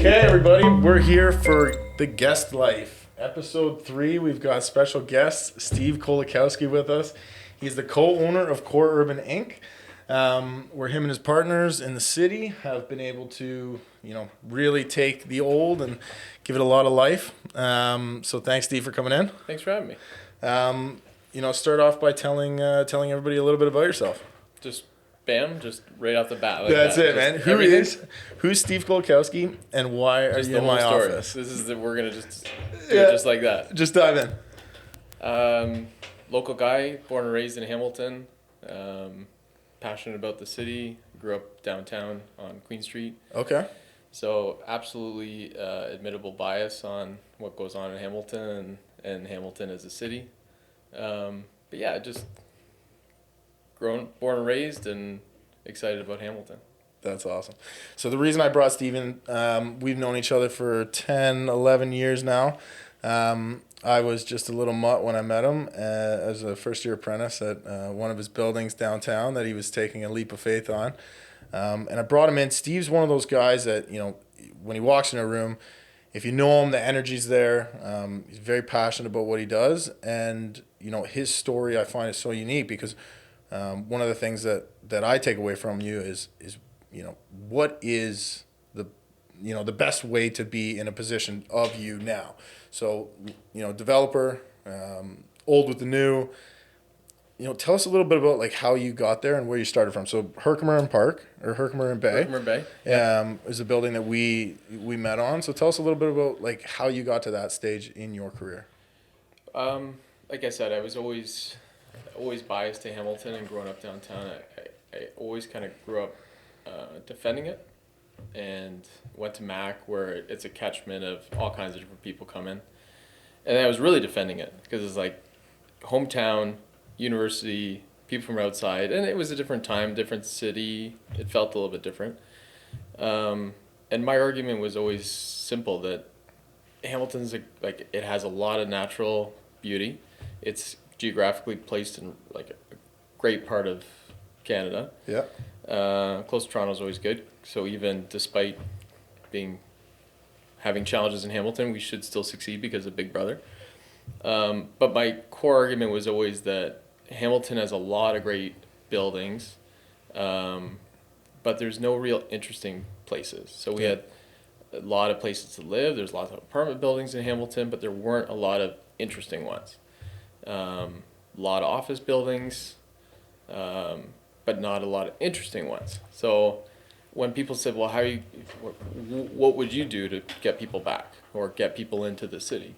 Okay, everybody, we're here for the guest life. Episode 3, we've got special guest Steve Kulakowsky with us. He's the co-owner of Core Urban Inc., where him and his partners in the city have been able to, really take the old and give it a lot of life. So thanks, Steve, for coming in. Thanks for having me. Start off by telling everybody a little bit about yourself. Just right off the bat. Like That's that. it, man. Who's Steve Kulakowsky, and why are you in my office? This is we're gonna just do it just like that. Just dive in. Local guy, born and raised in Hamilton. Passionate about the city. Grew up downtown on Queen Street. Okay. So absolutely admittable bias on what goes on in Hamilton and Hamilton as a city. But yeah, just born and raised and excited about Hamilton. That's awesome. So the reason I brought Steven, we've known each other for 10, 11 years now. I was just a little mutt when I met him as a first-year apprentice at one of his buildings downtown that he was taking a leap of faith on. And I brought him in. Steve's one of those guys that, when he walks in a room, if you know him, the energy's there. He's very passionate about what he does. And, his story I find is so unique because one of the things that I take away from you is what is the best way to be in a position of you now. So, developer, old with the new. Tell us a little bit about like how you got there and where you started from. So Herkimer and Bay. Herkimer Bay. Is a building that we met on. So tell us a little bit about like how you got to that stage in your career. Like I said, I was always biased to Hamilton, and growing up downtown, I always kind of grew up defending it, and went to Mac where it's a catchment of all kinds of different people coming, and I was really defending it because it's like hometown, university, people from outside, and it was a different time, different city. It felt a little bit different, and my argument was always simple that Hamilton's it has a lot of natural beauty. It's geographically placed in like a great part of Canada. Yeah. Close to Toronto is always good. So even despite having challenges in Hamilton, we should still succeed because of Big Brother. But my core argument was always that Hamilton has a lot of great buildings, but there's no real interesting places. So we had a lot of places to live. There's lots of apartment buildings in Hamilton, but there weren't a lot of interesting ones. A lot of office buildings, but not a lot of interesting ones. So when people said, well, what would you do to get people back or get people into the city?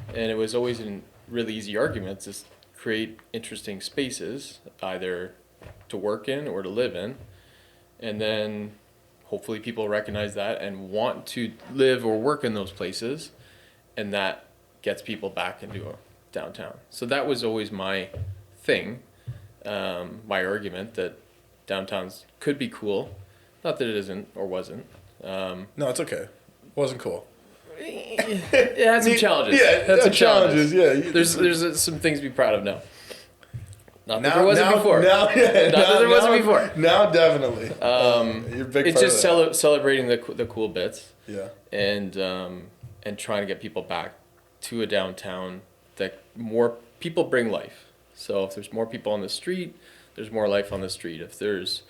And it was always in really easy arguments, just create interesting spaces, either to work in or to live in. And then hopefully people recognize that and want to live or work in those places. And that gets people back into downtown. So that was always my thing, my argument that downtowns could be cool. Not that it isn't or wasn't. No, it's okay. Wasn't cool. It had some challenges. Yeah, had some challenges. Yeah. There's some things to be proud of now. Not that there wasn't before. Not that there wasn't before. Now, definitely. You're big. It's just celebrating the cool bits. Yeah. And trying to get people back to a downtown that more people bring life. So if there's more people on the street, there's more life on the street. If there's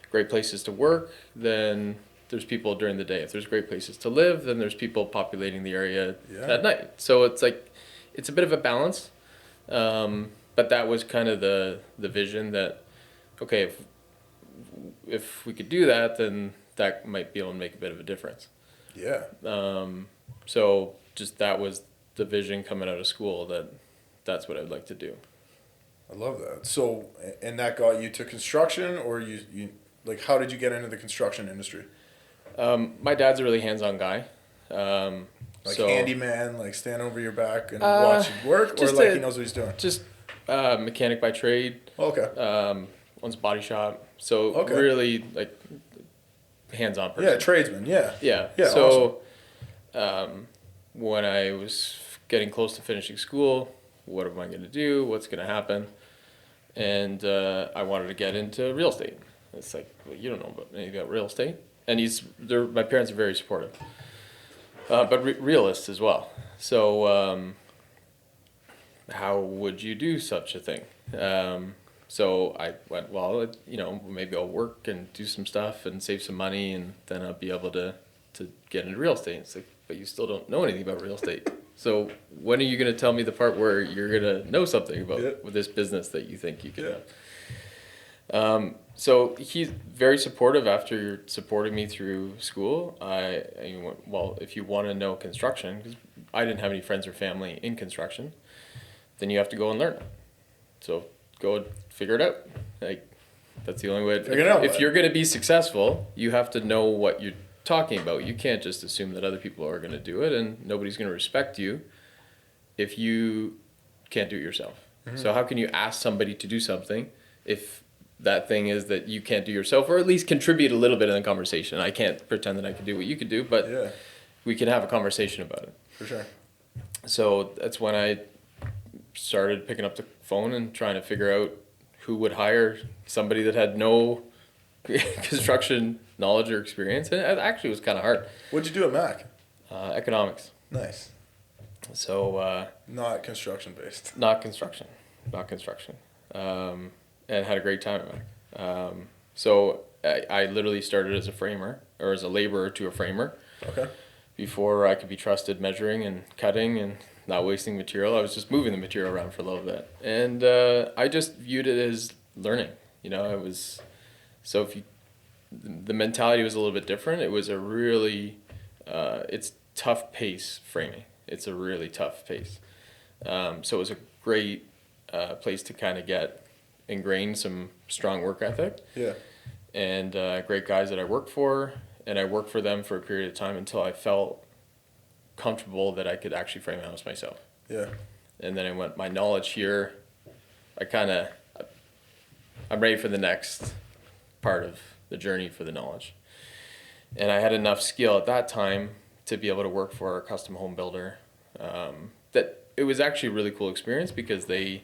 great places to work, then there's people during the day. If there's great places to live, then there's people populating the area at night. So it's a bit of a balance. But that was kind of the vision that, okay, if we could do that, then that might be able to make a bit of a difference. Yeah. So just that was the vision coming out of school, that's what I'd like to do. I love that. So, and that got you to construction, or you like, how did you get into the construction industry? My dad's a really hands-on guy. Handyman, like stand over your back and watch you work, or he knows what he's doing? Just mechanic by trade. Okay. Owns a body shop. So really like hands-on person. Yeah, tradesman. Yeah. Yeah. So when I was getting close to finishing school, what am I going to do? What's going to happen? And I wanted to get into real estate. It's like, well, you don't know about anything about real estate. And my parents are very supportive. but realist as well. So how would you do such a thing? So I went, well, maybe I'll work and do some stuff and save some money, and then I'll be able to get into real estate. It's like, but you still don't know anything about real estate. So when are you going to tell me the part where you're going to know something about with this business that you think you can know? So he's very supportive after supporting me through school. I went, well, if you want to know construction, because I didn't have any friends or family in construction, then you have to go and learn it. So go and figure it out. Like, that's the only way. If you're going to be successful, you have to know what you're talking about. You can't just assume that other people are going to do it, and nobody's going to respect you if you can't do it yourself. Mm-hmm. So how can you ask somebody to do something if that thing is that you can't do yourself, or at least contribute a little bit in the conversation? I can't pretend that I can do what you could do, but we can have a conversation about it. For sure. So that's when I started picking up the phone and trying to figure out who would hire somebody that had no construction knowledge or experience. And it actually was kind of hard. What'd you do at Mac? Economics. Nice. So not construction based. Not construction. And had a great time at Mac. So I literally started as a framer, or as a laborer to a framer. Okay. Before I could be trusted measuring and cutting and not wasting material. I was just moving the material around for a little bit. And I just viewed it as learning. It was, so the mentality was a little bit different. It was a really, it's tough pace framing. It's a really tough pace. So it was a great place to kind of get ingrained some strong work ethic. Yeah. And great guys that I worked for. And I worked for them for a period of time until I felt comfortable that I could actually frame a house myself. Yeah. And then I went, my knowledge here, I'm ready for the next part of the journey for the knowledge. And I had enough skill at that time to be able to work for a custom home builder. That it was actually a really cool experience, because they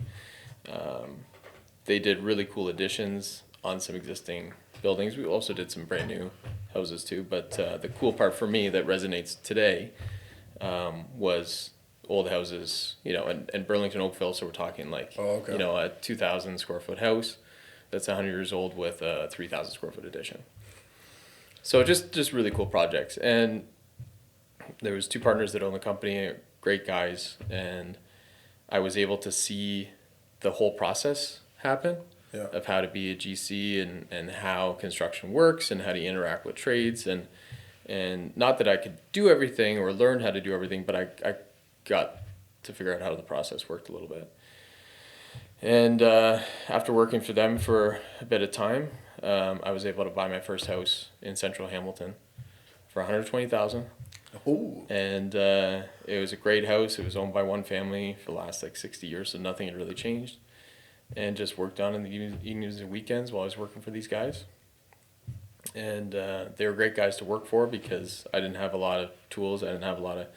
did really cool additions on some existing buildings. We also did some brand new houses too, but the cool part for me that resonates today was old houses, and Burlington Oakville. So we're talking like, a 2,000 square foot house that's 100 years old with a 3,000 square foot addition. So just really cool projects. And there was two partners that own the company, great guys, and I was able to see the whole process happen. Yeah. Of how to be a GC and how construction works and how to interact with trades, and not that I could do everything or learn how to do everything, but I got to figure out how the process worked a little bit. And after working for them for a bit of time, I was able to buy my first house in central Hamilton for $120,000. Oh. And it was a great house. It was owned by one family for the last 60 years, so nothing had really changed. And just worked on in the evenings and weekends while I was working for these guys. And they were great guys to work for, because I didn't have a lot of tools. I didn't have a lot of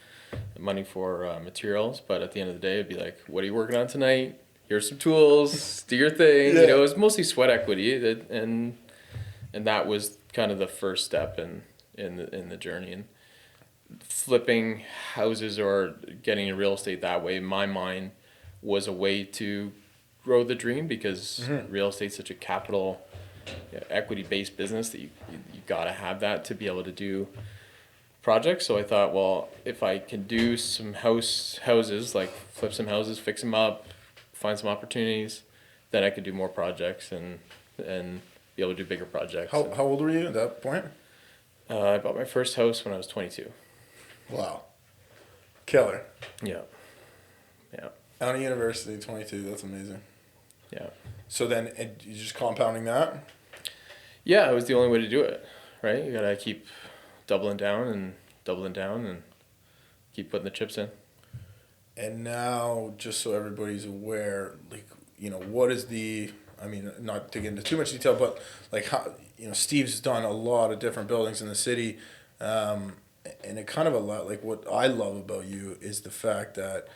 money for materials. But at the end of the day, it'd be like, what are you working on tonight? Here's some tools. Do your thing. Yeah. It was mostly sweat equity. And that was kind of the first step in the journey. And flipping houses or getting into real estate that way, in my mind, was a way to grow the dream, because real estate's such a capital equity based business that you got to have that to be able to do projects. So I thought, well, if I can do some houses, like flip some houses, fix them up, find some opportunities, then I could do more projects and be able to do bigger projects. How old were you at that point? I bought my first house when I was 22. Wow. Killer. Yeah. Out of university, 22. That's amazing. Yeah. So then you're just compounding that? Yeah, it was the only way to do it, right? You got to keep doubling down and keep putting the chips in. And now, just so everybody's aware, what is not to get into too much detail, but how, Steve's done a lot of different buildings in the city. And it kind of what I love about you is the fact that,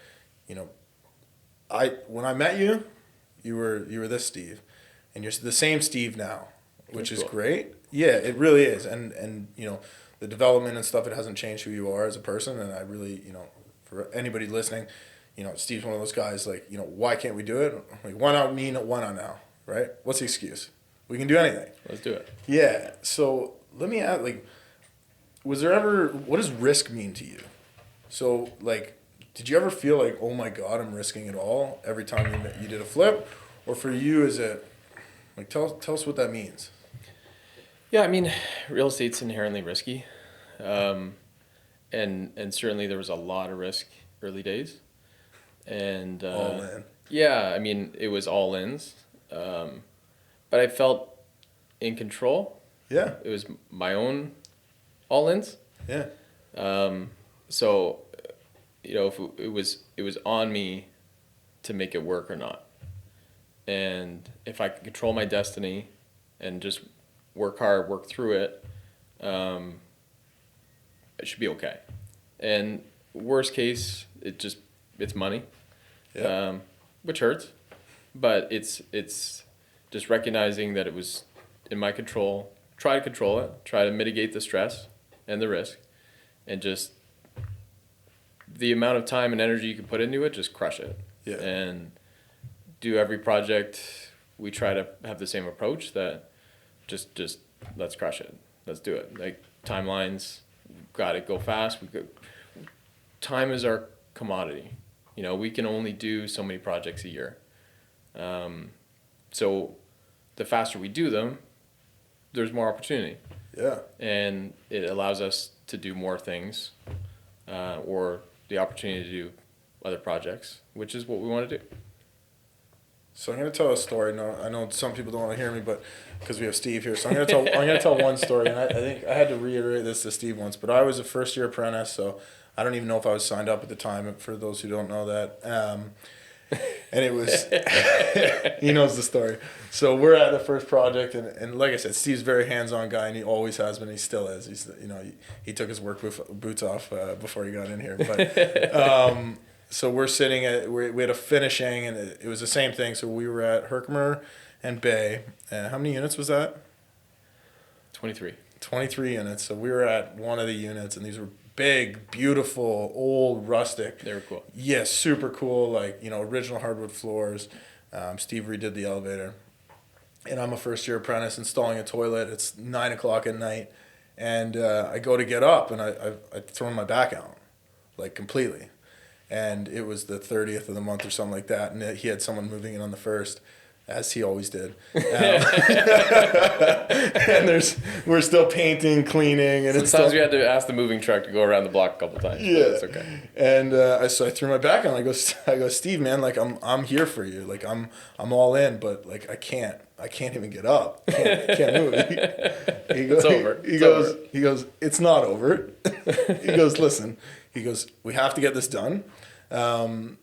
when I met you, you were this Steve, and you're the same Steve now, which is great. Yeah, it really is. And the development and stuff, it hasn't changed who you are as a person. And I really, for anybody listening, Steve's one of those guys, like, why can't we do it? Like, why not me? Why not now? Right? What's the excuse? We can do anything. Let's do it. Yeah. So let me ask, like, what does risk mean to you? So, like, did you ever feel like, oh my God, I'm risking it all every time you did a flip? Or for you, is it, like, tell us what that means. Yeah, I mean, real estate's inherently risky. And certainly there was a lot of risk early days. And All in. yeah, I mean, it was all ins. But I felt in control. Yeah. It was my own all ins. Yeah. So, if it was on me to make it work or not. And if I could control my destiny and just work hard, work through it, it should be okay. And worst case, it's money, Yeah. which hurts, but it's just recognizing that it was in my control. Try to control it. Try to mitigate the stress and the risk, and just the amount of time and energy you can put into it, just crush it. Yeah. And do every project. We try to have the same approach that just let's crush it. Let's do it. Like timelines, got to go fast. Time is our commodity. We can only do so many projects a year. So the faster we do them, there's more opportunity. Yeah. And it allows us to do more things, or the opportunity to do other projects, which is what we want to do. So I'm gonna tell a story. No, I know some people don't want to hear me, but because we have Steve here, so I'm gonna tell one story. And I think I had to reiterate this to Steve once, but I was a first year apprentice, so I don't even know if I was signed up at the time. For those who don't know that, and it was he knows the story. So we're at the first project, and like I said, Steve's a very hands-on guy, and he always has been. He still is. He's he took his work boots off before he got in here, but. So we're sitting we had a finishing, and it was the same thing. So we were at Herkimer and Bay. How many units was that? 23. 23 units. So we were at one of the units, and these were big, beautiful, old, rustic. They were cool. Yeah, super cool, like, original hardwood floors. Steve redid the elevator. And I'm a first-year apprentice installing a toilet. It's 9:00 at night. And I go to get up, and I've thrown my back out, like, completely. And it was the 30th of the month or something like that, and he had someone moving in on the 1st, as he always did. And we're still painting, cleaning, and sometimes we had to ask the moving truck to go around the block a couple times. Yeah, it's okay. And so I threw my back on. I go, Steve, man, like I'm here for you. Like I'm all in, but like I can't even get up. I can't move. He goes, it's over. He goes, it's not over. He goes, listen. He goes, we have to get this done. And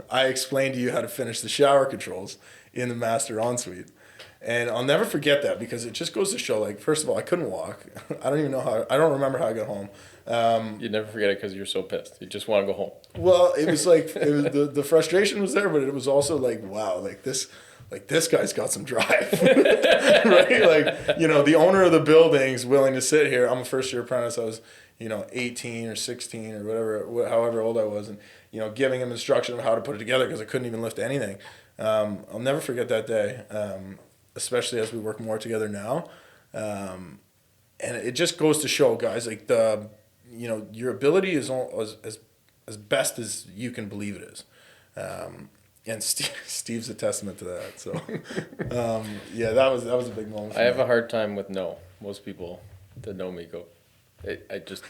I explained to you how to finish the shower controls in the master ensuite. And I'll never forget that, because it just goes to show, like, first of all, I couldn't walk. I don't remember how I got home. You'd never forget it because you're so pissed. You just want to go home. Well, it was like, the frustration was there, but it was also like, wow, like this guy's got some drive, right? Like, the owner of the building's willing to sit here. I'm a first year apprentice. I was, 18 or 16 or whatever, however old I was, and, giving him instruction of how to put it together, because I couldn't even lift anything. I'll never forget that day, especially as we work more together now. And it just goes to show, guys, like your ability is as best as you can believe it is. And Steve's a testament to that. So, yeah, that was a big moment for me. I have a hard time with no. Most people that know me go, I just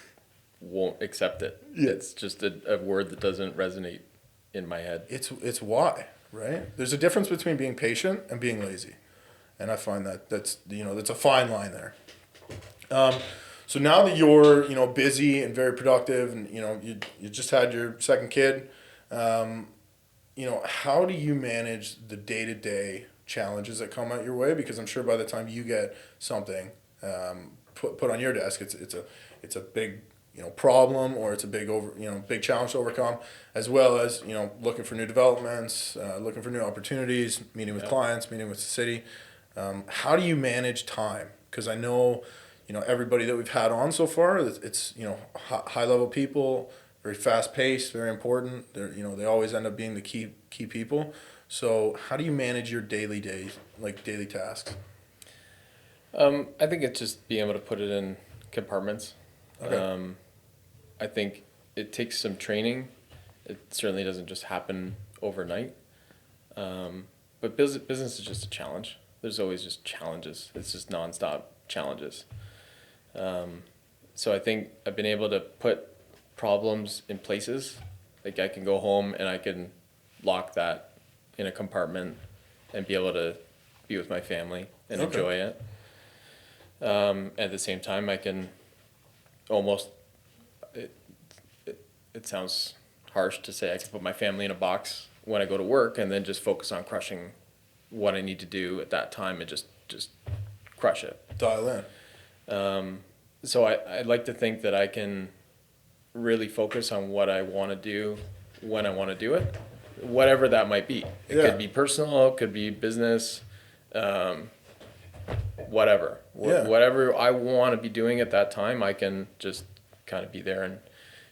won't accept it. Yeah. It's just a word that doesn't resonate in my head. It's why, right? There's a difference between being patient and being lazy. And I find that's a fine line there. So now that you're, busy and very productive, and, you just had your second kid, how do you manage the day-to-day challenges that come out your way? Because I'm sure by the time you get something put on your desk, it's a big problem, or it's a big challenge to overcome, as well as looking for new developments, looking for new opportunities, meeting with clients, meeting with the city. How do you manage time? Because I know everybody that we've had on so far, it's high level people, very fast paced, very important. They always end up being the key people. So how do you manage your daily tasks? I think it's just being able to put it in compartments. Okay. I think it takes some training. It certainly doesn't just happen overnight. But business is just a challenge. There's always just challenges. It's just nonstop challenges. So I think I've been able to put problems in places. Like I can go home and I can lock that in a compartment and be able to be with my family and enjoy it. At the same time, I can almost, it sounds harsh to say I can put my family in a box when I go to work and then just focus on crushing what I need to do at that time and just crush it. Dial in. So I'd like to think that I can really focus on what I want to do when I want to do it, whatever that might be. It could be personal, it could be business, whatever. Whatever I want to be doing at that time, I can just kind of be there and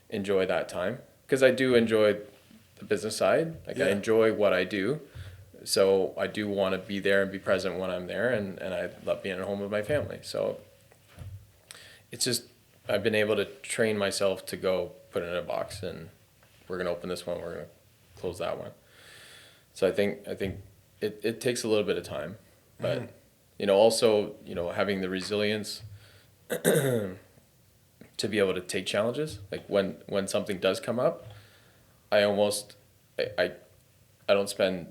enjoy that time. Because I do enjoy the business side. I enjoy what I do. So I do want to be there and be present when I'm there, and I love being at home with my family. So it's just, I've been able to train myself to go put it in a box, and we're going to open this one, we're going to close that one. So I think it takes a little bit of time, but also, having the resilience to be able to take challenges. Like when something does come up, I don't spend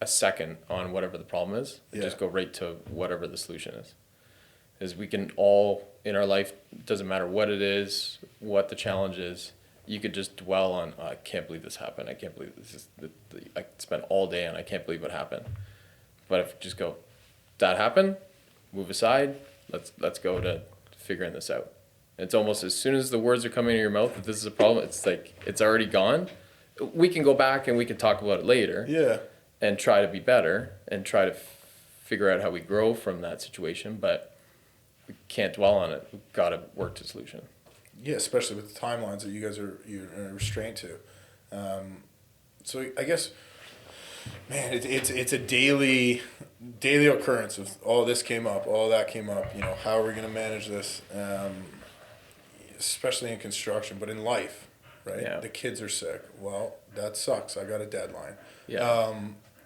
a second on whatever the problem is. I just go right to whatever the solution is. Is we can all in our life, doesn't matter what it is, what the challenge is, you could just dwell on, I can't believe this happened. I can't believe this is, I spent all day and I can't believe what happened. But if you just go, that happened, move aside, let's go to figuring this out. It's almost as soon as the words are coming in your mouth that this is a problem, it's like it's already gone. We can go back and we can talk about it later. Yeah. And try to be better and try to figure out how we grow from that situation, but we can't dwell on it. We've got to work to solution. Yeah, especially with the timelines that you're restrained to. So I guess, man, it's a daily occurrence of all this came up, all that came up. How are we going to manage this? Especially in construction, but in life, right? Yeah. The kids are sick. Well, that sucks. I got a deadline. Yeah.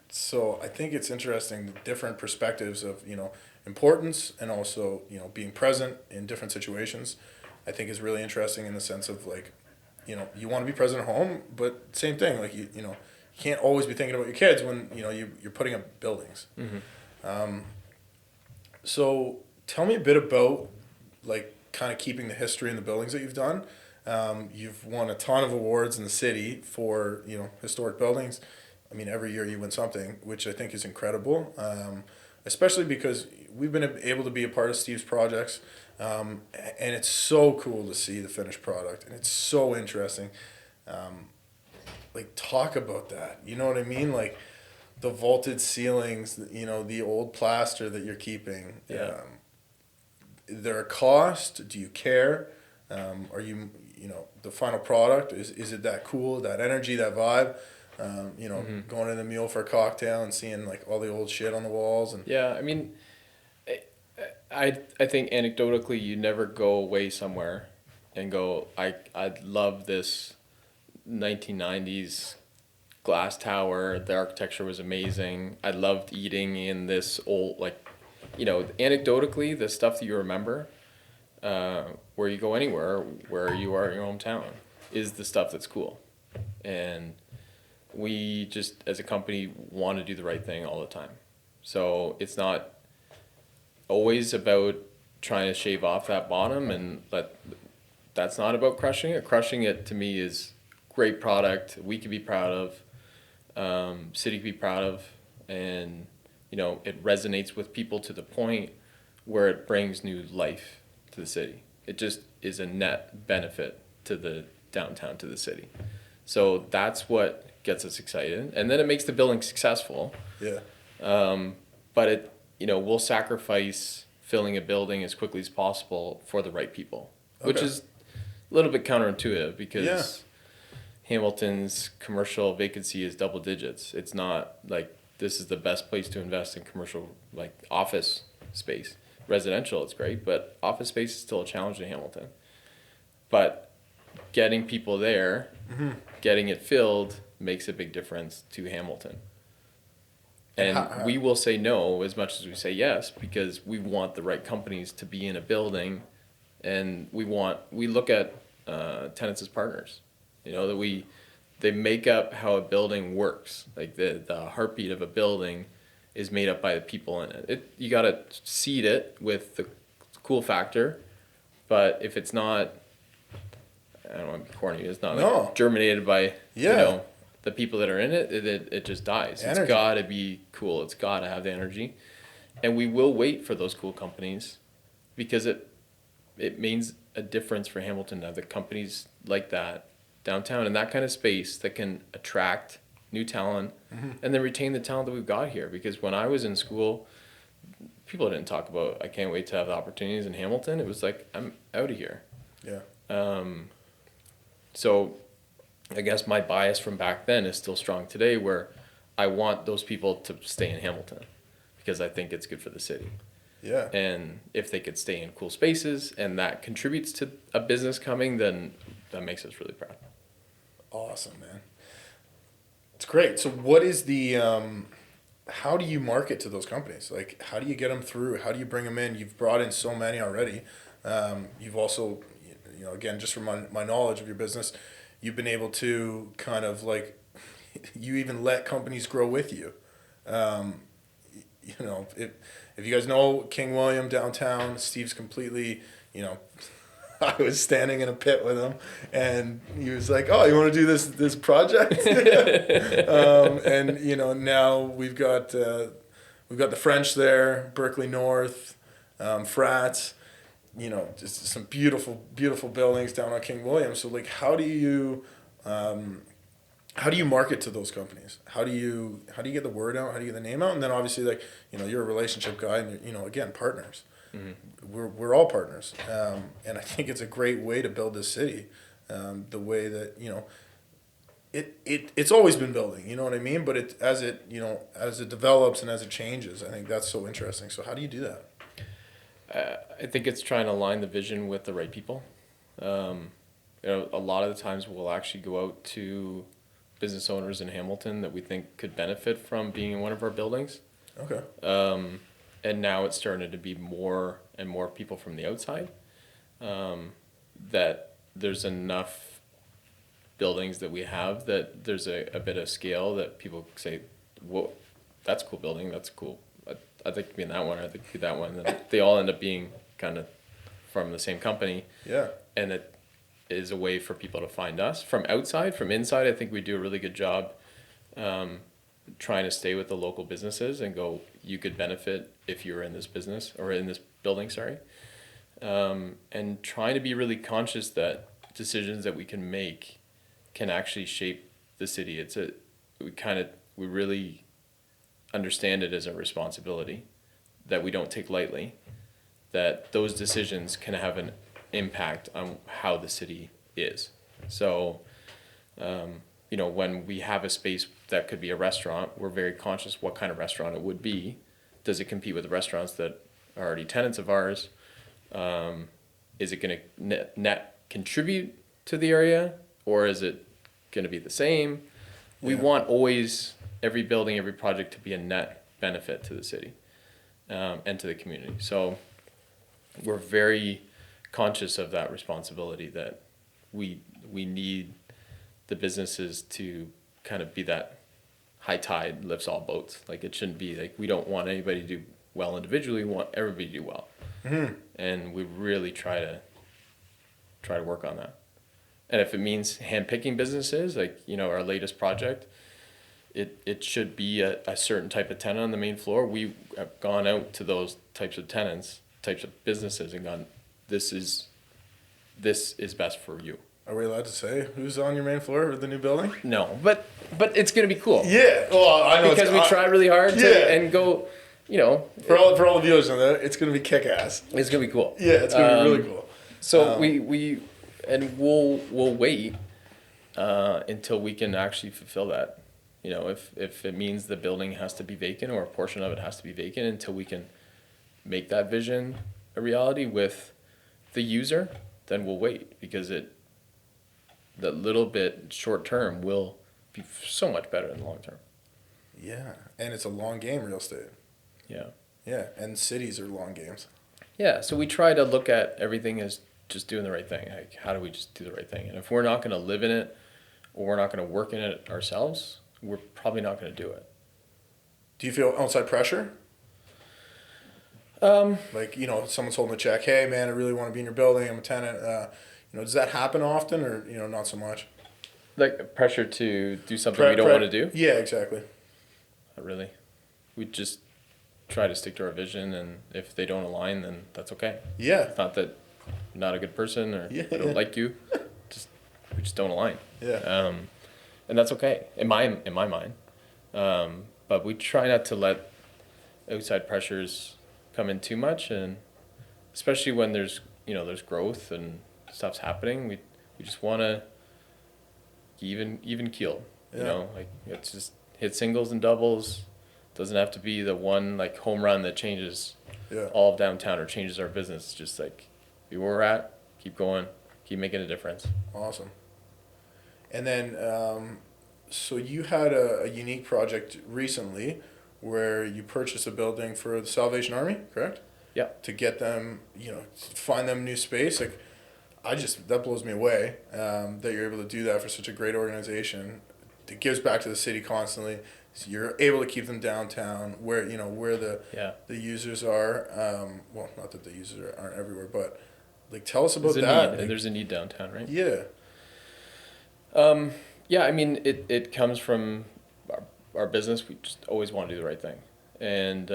So I think it's interesting the different perspectives of importance and also being present in different situations. I think is really interesting in the sense of you want to be present at home, but same thing you can't always be thinking about your kids when you're putting up buildings. Mm-hmm. So tell me a bit about kind of keeping the history in the buildings that you've done. You've won a ton of awards in the city for historic buildings. I mean, every year you win something, which I think is incredible, especially because we've been able to be a part of Steve's projects, and it's so cool to see the finished product, and it's so interesting. Talk about that. You know what I mean? The vaulted ceilings, the old plaster that you're keeping. Yeah. They're a cost. Do you care? Are you, the final product, is it that cool, that energy, that vibe? Going to the Mule for a cocktail and seeing all the old shit on the walls and Yeah, I mean, I think anecdotally you never go away somewhere and go, I love this 1990s glass tower, the architecture was amazing, I loved eating in this old, anecdotally the stuff that you remember where you go anywhere where you are in your hometown is the stuff that's cool. And we just, as a company, want to do the right thing all the time. So it's not always about trying to shave off that bottom, and that's not about crushing it. Crushing it, to me, is great product we could be proud of, city could be proud of, and it resonates with people to the point where it brings new life to the city. It just is a net benefit to the downtown, to the city. So that's what gets us excited, and then it makes the building successful. Yeah. But it, we'll sacrifice filling a building as quickly as possible for the right people, which Okay. is a little bit counterintuitive because Yeah. Hamilton's commercial vacancy is double digits. It's not like this is the best place to invest in commercial, like office space. Residential, it's great, but office space is still a challenge in Hamilton. But getting people there, getting it filled, makes a big difference to Hamilton. And we will say no as much as we say yes, because we want the right companies to be in a building, and we look at tenants as partners. You know, that they make up how a building works. Like the heartbeat of a building is made up by the people in it. You got to seed it with the cool factor, but if it's not, I don't want to be corny, it's not like germinated by you know the people that are in it, it just dies. Energy. It's got to be cool. It's got to have the energy, and we will wait for those cool companies, because it means a difference for Hamilton to have the companies like that downtown, and that kind of space that can attract new talent and then retain the talent that we've got here. Because when I was in school, people didn't talk about, I can't wait to have the opportunities in Hamilton. It was like, I'm out of here. Yeah. So I guess my bias from back then is still strong today, where I want those people to stay in Hamilton because I think it's good for the city. Yeah. And if they could stay in cool spaces and that contributes to a business coming, then that makes us really proud. Awesome, man. It's great. So what is the, how do you market to those companies? Like, how do you get them through? How do you bring them in? You've brought in so many already. You've also, you know, again, just from my knowledge of your business, you've been able to kind of like, you even let companies grow with you. You know, if you guys know King William downtown, Steve's completely, you know, I was standing in a pit with him, and he was like, "Oh, you want to do this project?" And you know, now we've got the French there, Berkeley North, Frats. You know, just some beautiful buildings down on King William. So like, how do you market to those companies? How do you get the word out? How do you get the name out? And then obviously, like, you know, you're a relationship guy, and you're, you know, again, partners. We're all partners, and I think it's a great way to build this city. The way that, you know, it's always been building, you know what I mean. But as it develops and as it changes, I think that's so interesting. So how do you do that? I think it's trying to align the vision with the right people. You know, a lot of the times we'll actually go out to business owners in Hamilton that we think could benefit from being in one of our buildings. Okay. And now it's starting to be more and more people from the outside, that there's enough buildings that we have that there's a bit of scale that people say, whoa, that's a cool building, that's cool. I'd like to be in that one, I'd like to be that one. And they all end up being kind of from the same company. Yeah. And it is a way for people to find us. From outside, from inside, I think we do a really good job trying to stay with the local businesses and go, you could benefit if you're in this business or in this building, sorry. And trying to be really conscious that decisions that we can make can actually shape the city. We really understand it as a responsibility that we don't take lightly, that those decisions can have an impact on how the city is. So, you know, when we have a space that could be a restaurant, we're very conscious what kind of restaurant it would be. Does it compete with the restaurants that are already tenants of ours? Is it going to net contribute to the area, or is it going to be the same? We want always every building, every project to be a net benefit to the city and to the community. So we're very conscious of that responsibility, that we need the businesses to kind of be that high tide lifts all boats. Like, it shouldn't be like, we don't want anybody to do well individually, we want everybody to do well. And we really try to work on that. And if it means handpicking businesses, like, you know, our latest project, it should be a certain type of tenant on the main floor. We have gone out to those types of tenants, types of businesses, and gone, this is best for you. Are we allowed to say who's on your main floor of the new building? No, but it's gonna be cool. Yeah. Well, I know because we try really hard to and go. you know, For all the viewers on that, it's gonna be kick ass. it's gonna be cool. Yeah, it's gonna be really cool. So we'll wait until we can actually fulfill that. You know, if it means the building has to be vacant or a portion of it has to be vacant until we can make that vision a reality with the user, then we'll wait because the little bit short term will be so much better in the long term. Yeah, and it's a long game, real estate. Yeah. Yeah, and cities are long games. Yeah, so we try to look at everything as just doing the right thing. Like, how do we just do the right thing? And if we're not going to live in it or we're not going to work in it ourselves, we're probably not going to do it. Do you feel outside pressure? Like, you know, someone's holding a check. Hey, man, I really want to be in your building. I'm a tenant. You know, does that happen often, or you know, not so much? Like pressure to do something we don't want to do? Yeah, exactly. Not really. We just try to stick to our vision, and if they don't align, then that's okay. Yeah. It's not that I'm not a good person or Yeah, I don't yeah. like you. We just don't align. Yeah. And that's okay in my mind. But we try not to let outside pressures come in too much, and especially when there's growth and stuff's happening, we just want to even keel. Yeah. You know, like it's just hit singles and doubles. Doesn't have to be the one like home run that changes Yeah. all of downtown or changes our business. Just like be where we're at, keep going, keep making a difference. Awesome. And then, so you had a unique project recently where you purchased a building for the Salvation Army, correct? Yeah. To get them, you know, find them new space. Like, that blows me away that you're able to do that for such a great organization. It gives back to the city constantly. So you're able to keep them downtown where the users are. Well, not that the users aren't everywhere, but like tell us about There's a that. need. Like, There's a need downtown, right? yeah. Yeah, I mean, it comes from our business. We just always want to do the right thing. And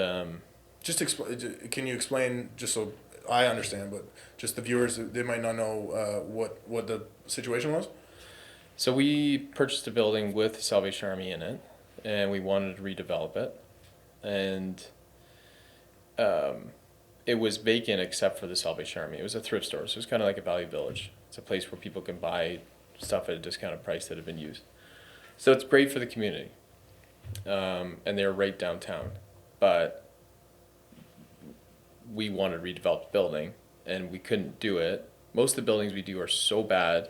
Just explain. Can you explain just so I understand, but just the viewers they might not know what the situation was. so we purchased a building with the Salvation Army in it, and we wanted to redevelop it. And it was vacant except for the Salvation Army. It was a thrift store, so it was kind of like a value village. It's a place where people can buy stuff at a discounted price that had been used. So it's great for the community. And they're right downtown. But we wanted to redevelop the building, and we couldn't do it. Most of the buildings we do are so bad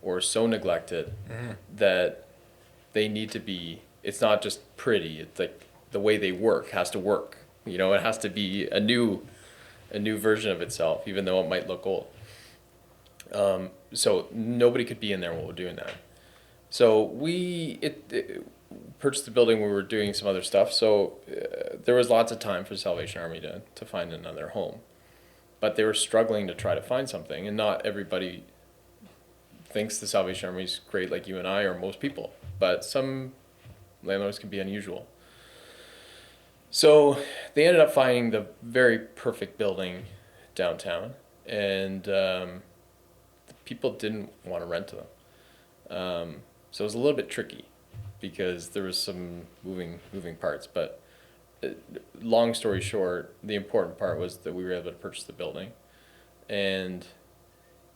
or so neglected that they need to be, it's not just pretty, it's like the way they work has to work. You know, it has to be a new version of itself, even though it might look old. So nobody could be in there while we're doing that. So we purchased the building when we were doing some other stuff. So there was lots of time for the Salvation Army to find another home. But they were struggling to try to find something, and not everybody thinks the Salvation Army is great like you and I or most people. But some landlords can be unusual. So they ended up finding the very perfect building downtown, and people didn't want to rent to them. So it was a little bit tricky because there was some moving parts. But long story short, the important part was that we were able to purchase the building, and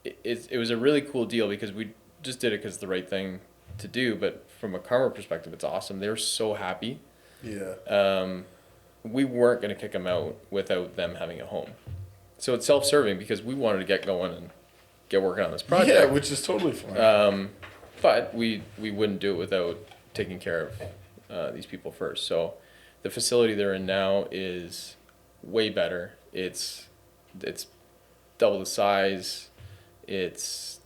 it was a really cool deal because we just did it because it's the right thing to do. But from a karma perspective, it's awesome. They were so happy. Yeah. We weren't going to kick them out without them having a home. So it's self-serving because we wanted to get going and get working on this project. Yeah, which is totally fine. But we wouldn't do it without taking care of these people first. So the facility they're in now is way better. It's double the size. It's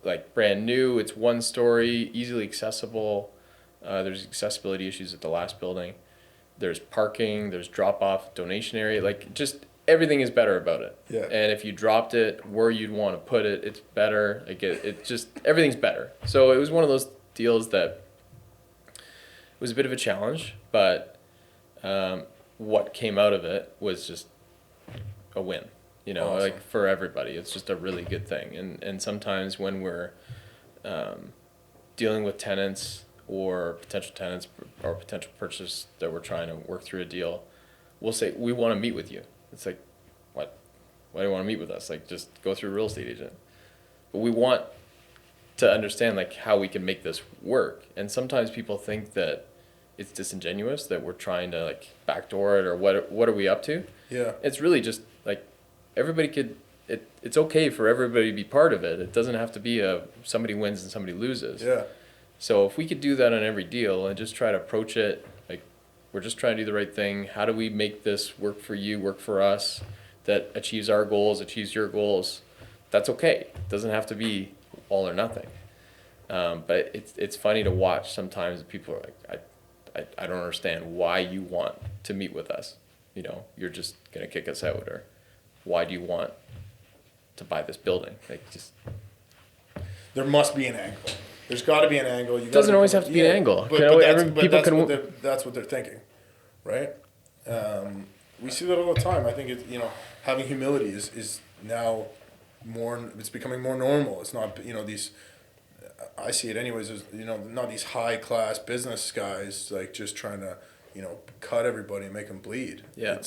like brand new. It's one story, easily accessible. There's accessibility issues at the last building. There's parking, there's drop-off, donation area, like just everything is better about it. Yeah. And if you dropped it where you'd want to put it, it's better. Like it just, everything's better. So it was one of those deals that was a bit of a challenge, but what came out of it was just a win, you know, Awesome. like for everybody. It's just a really good thing. And sometimes when we're dealing with tenants or potential tenants or potential purchase that we're trying to work through a deal, we'll say, we want to meet with you. It's like, what? Why do you want to meet with us? Like, just go through a real estate agent. But we want to understand like how we can make this work. And sometimes people think that it's disingenuous, that we're trying to like backdoor it, or what are we up to? Yeah. It's really just like everybody it's okay for everybody to be part of it. It doesn't have to be somebody wins and somebody loses. Yeah. So if we could do that on every deal and just try to approach it like we're just trying to do the right thing, how do we make this work for you, work for us, that achieves our goals, achieves your goals, that's okay. It doesn't have to be all or nothing. But it's funny to watch sometimes. People are like, I don't understand why you want to meet with us. You know, you're just gonna kick us out, or why do you want to buy this building? Like, just There must be an angle. There's got to be an angle. It doesn't always have to be an angle. That's what they're thinking, right? We see that all the time. I think having humility is now more. It's becoming more normal. It's not these. I see it anyways. As not these high class business guys like just trying to cut everybody and make them bleed. Yeah.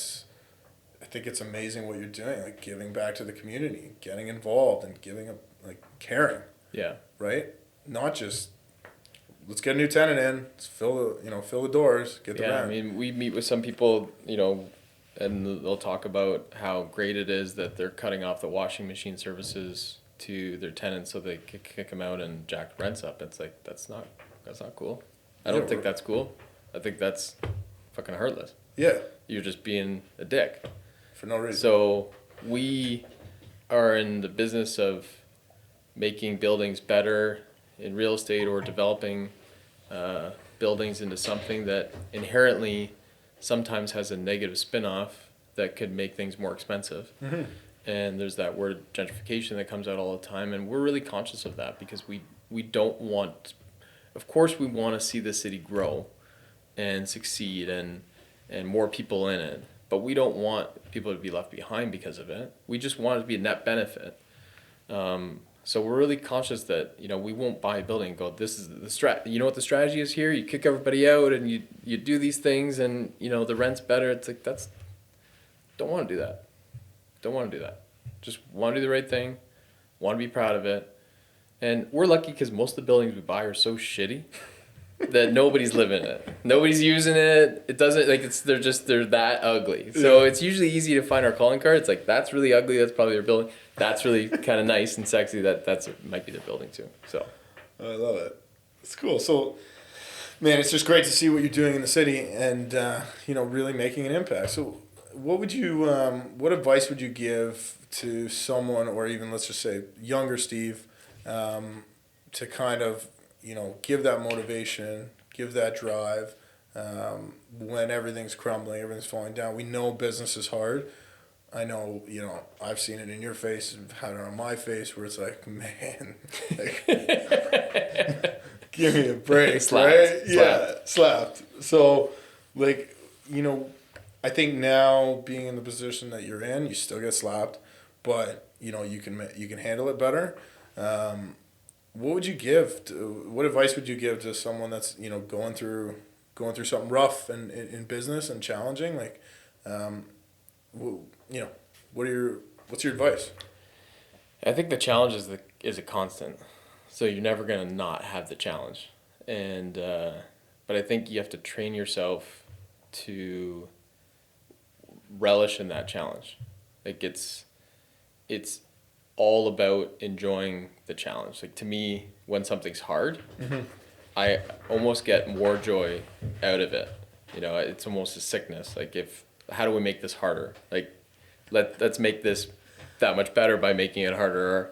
I think it's amazing what you're doing, like giving back to the community, getting involved, and caring. Yeah. Right. Not just let's get a new tenant in, let's fill the doors, get the rent. I mean, we meet with some people, and they'll talk about how great it is that they're cutting off the washing machine services to their tenants so they can kick them out and jack rents up. It's like that's not cool. I don't think that's cool. I think that's fucking heartless. Yeah. You're just being a dick. For no reason. So we are in the business of making buildings better in real estate, or developing buildings into something that inherently sometimes has a negative spin-off that could make things more expensive. Mm-hmm. And there's that word gentrification that comes out all the time, and we're really conscious of that because we don't want, of course we want to see the city grow and succeed and more people in it, but we don't want people to be left behind because of it. We just want it to be a net benefit. So we're really conscious that, we won't buy a building and go, this is the you know what the strategy is here? You kick everybody out and you do these things and, the rent's better. It's like, don't want to do that. Don't want to do that. Just want to do the right thing, want to be proud of it. And we're lucky because most of the buildings we buy are so shitty that nobody's living in it. Nobody's using it. It doesn't, they're that ugly. So it's usually easy to find our calling card. It's like, that's really ugly. That's probably their building. That's really kind of nice and sexy. That's might be their building too. So I love it. It's cool. So, man, it's just great to see what you're doing in the city and, really making an impact. So what advice would you give to someone, or even let's just say younger Steve, to kind of, give that motivation, give that drive, when everything's crumbling, everything's falling down? We know business is hard. I know, I've seen it in your face, I've had it on my face, where it's like, man, give me a break, Slapped. right? Yeah, slapped. So, I think now being in the position that you're in, you still get slapped, but you can handle it better. What advice would you give to someone that's going through something rough in business and challenging? Like, what's your advice? I think the challenge is a constant, so you're never gonna not have the challenge, and but I think you have to train yourself to relish in that challenge. Like it's all about enjoying the challenge. Like to me, when something's hard, mm-hmm. I almost get more joy out of it. It's almost a sickness. Like how do we make this harder? Like let's make this that much better by making it harder. Or,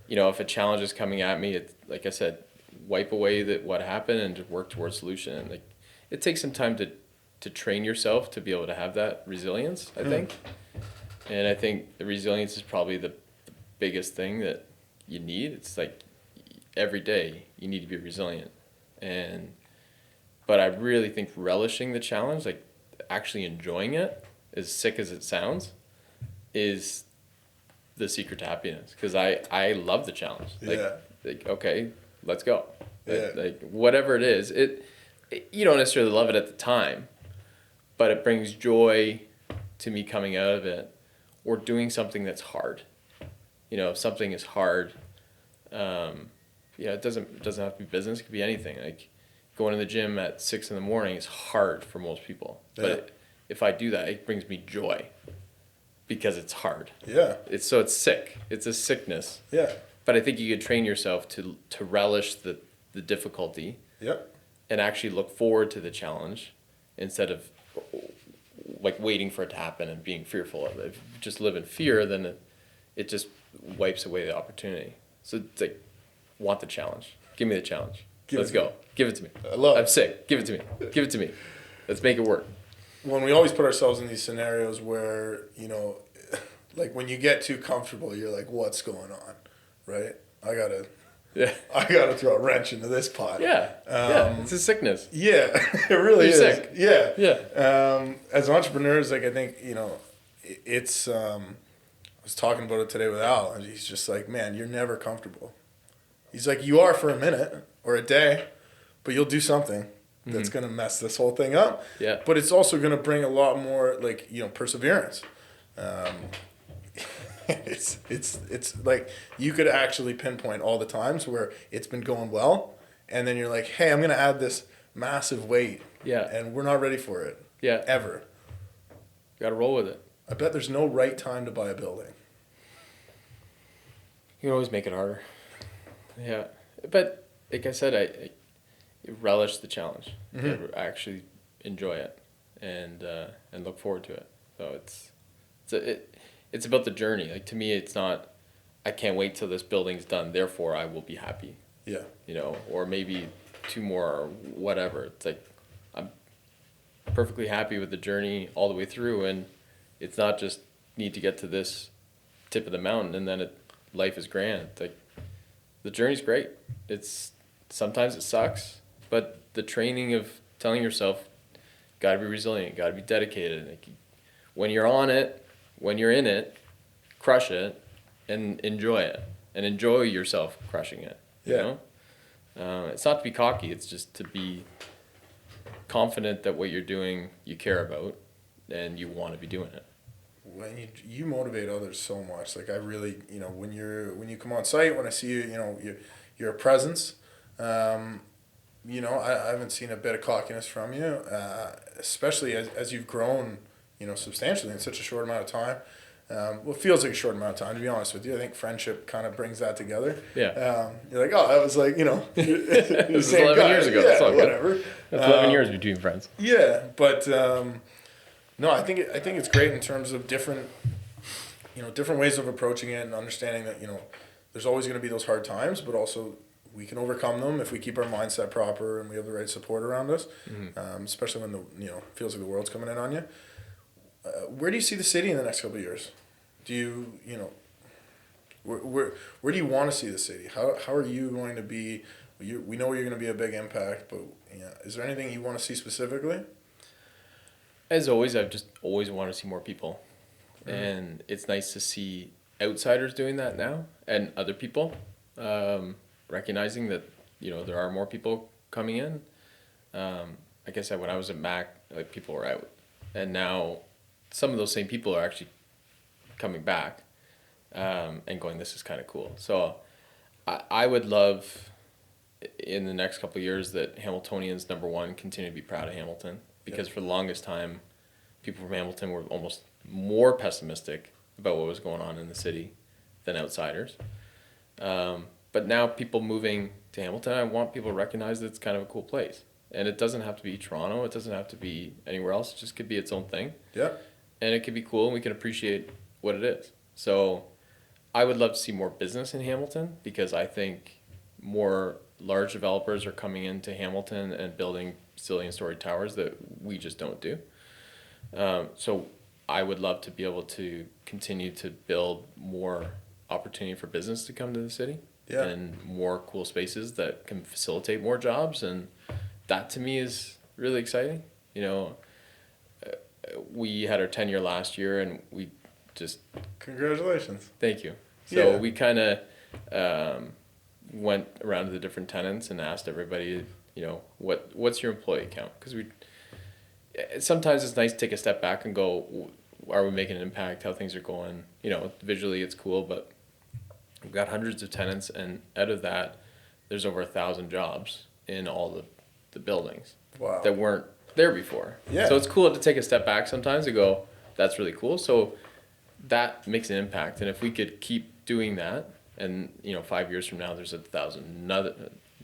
if a challenge is coming at me, it's like I said, wipe away what happened and just work towards solution. And like it takes some time to train yourself to be able to have that resilience, I think. And I think the resilience is probably the biggest thing that you need. It's like every day you need to be resilient. But I really think relishing the challenge, like actually enjoying it, as sick as it sounds, is the secret to happiness. Because I love the challenge. Like okay, let's go. Yeah. Like whatever it is, you don't necessarily love it at the time, but it brings joy to me coming out of it, or doing something that's hard. You know, if something is hard, it doesn't have to be business. It could be anything. Like going to the gym at 6 a.m. is hard for most people. Yeah. But if I do that, it brings me joy because it's hard. Yeah. It's sick. It's a sickness. Yeah. But I think you could train yourself to relish the difficulty. Yep. And actually look forward to the challenge instead of like waiting for it to happen and being fearful of it. If you just live in fear, then it just wipes away the opportunity. So it's like, want the challenge. Give me the challenge. Let's go. Give it to me. I love it. I'm sick. Give it to me. Give it to me. Let's make it work. When we always put ourselves in these scenarios where, you know, like when you get too comfortable, you're like, what's going on, right? I gotta throw a wrench into this pot. Yeah. It's a sickness. Yeah, it really You're is. sick. Yeah. As entrepreneurs, like I think, you know, it's, I was talking about it today with Al, and he's just like, man, you're never comfortable. He's like, you are for a minute or a day, but you'll do something that's going to mess this whole thing up. Yeah. But it's also going to bring a lot more, like, you know, perseverance. It's like you could actually pinpoint all the times where it's been going well, and then you're like, hey, I'm going to add this massive weight. Yeah. And we're not ready for it. Yeah. Ever. You gotta roll with it. I bet there's no right time to buy a building. You can always make it harder. Yeah. But like I said, I relish the challenge. Mm-hmm. I actually enjoy it and look forward to it. So it's about the journey. Like to me, it's not, I can't wait till this building's done, therefore I will be happy. Yeah. You know, or maybe 2 more or whatever. It's like I'm perfectly happy with the journey all the way through, and it's not just need to get to this tip of the mountain and then life is grand. Like the journey's great. Sometimes it sucks, but the training of telling yourself, gotta be resilient, gotta be dedicated. Like when you're on it, when you're in it, crush it and enjoy it, and enjoy yourself crushing it. You know? It's not to be cocky. It's just to be confident that what you're doing, you care about, and you want to be doing it. When you motivate others so much, like I really, you know, when you come on site, when I see you, you know, you're a presence. You know, I haven't seen a bit of cockiness from you, especially as you've grown, you know, substantially in such a short amount of time. Well, it feels like a short amount of time, to be honest with you. I think friendship kind of brings that together. Yeah. You're like, oh, that was like, you know, it was 11 years ago. That's all whatever. Good. That's 11 years between friends. Yeah, but no, I think it's great in terms of different ways of approaching it and understanding that, you know, there's always going to be those hard times, but also we can overcome them if we keep our mindset proper and we have the right support around us, especially when feels like the world's coming in on you. Where do you see the city in the next couple of years? Do you know, where do you want to see the city? How are you going to be? We know you're going to be a big impact, but yeah, is there anything you want to see specifically? As always, I've just always wanted to see more people, and it's nice to see outsiders doing that now, and other people recognizing that, you know, there are more people coming in. Like I said, when I was at Mac, like people were out, and now some of those same people are actually coming back and going, this is kind of cool. So I would love in the next couple of years that Hamiltonians, number one, continue to be proud of Hamilton, because for the longest time, people from Hamilton were almost more pessimistic about what was going on in the city than outsiders. But now people moving to Hamilton, I want people to recognize that it's kind of a cool place. And it doesn't have to be Toronto. It doesn't have to be anywhere else. It just could be its own thing. Yeah. And it could be cool, and we can appreciate what it is. So I would love to see more business in Hamilton, because I think more large developers are coming into Hamilton and building zillion-story towers that we just don't do. So I would love to be able to continue to build more opportunity for business to come to the city. Yeah. And more cool spaces that can facilitate more jobs, and that to me is really exciting. You know, we had our 10-year last year, and we just... Congratulations. Thank you. So yeah. we kind of went around to the different tenants and asked everybody, you know, what's your employee count? Because sometimes it's nice to take a step back and go, are we making an impact? How things are going? You know, visually it's cool, but we've got hundreds of tenants, and out of that, there's over 1,000 jobs in all the buildings Wow. that weren't there before. Yeah. So it's cool to take a step back sometimes and go, that's really cool. So that makes an impact, and if we could keep doing that, and you know, 5 years from now, there's 1,000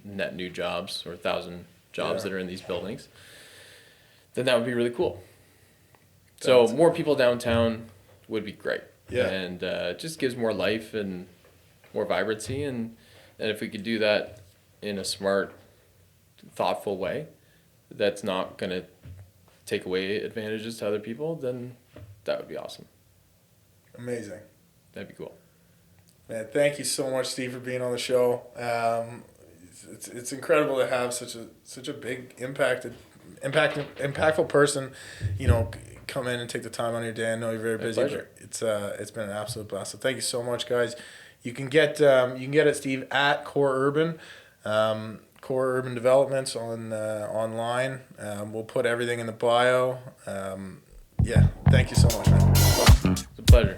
net new jobs or 1,000 jobs that are in these buildings, then that would be really cool. So more people downtown would be great. Yeah. And it just gives more life and more vibrancy. And if we could do that in a smart, thoughtful way, that's not going to take away advantages to other people, then that would be awesome. Amazing. That'd be cool. Man, thank you so much, Steve, for being on the show. It's incredible to have such a big impactful person, you know, come in and take the time on your day. I know you're very busy, but it's been an absolute blast. So thank you so much, guys. You can get at Steve at Core Urban, Core Urban Developments on online. We'll put everything in the bio. Yeah, thank you so much, man. It's a pleasure.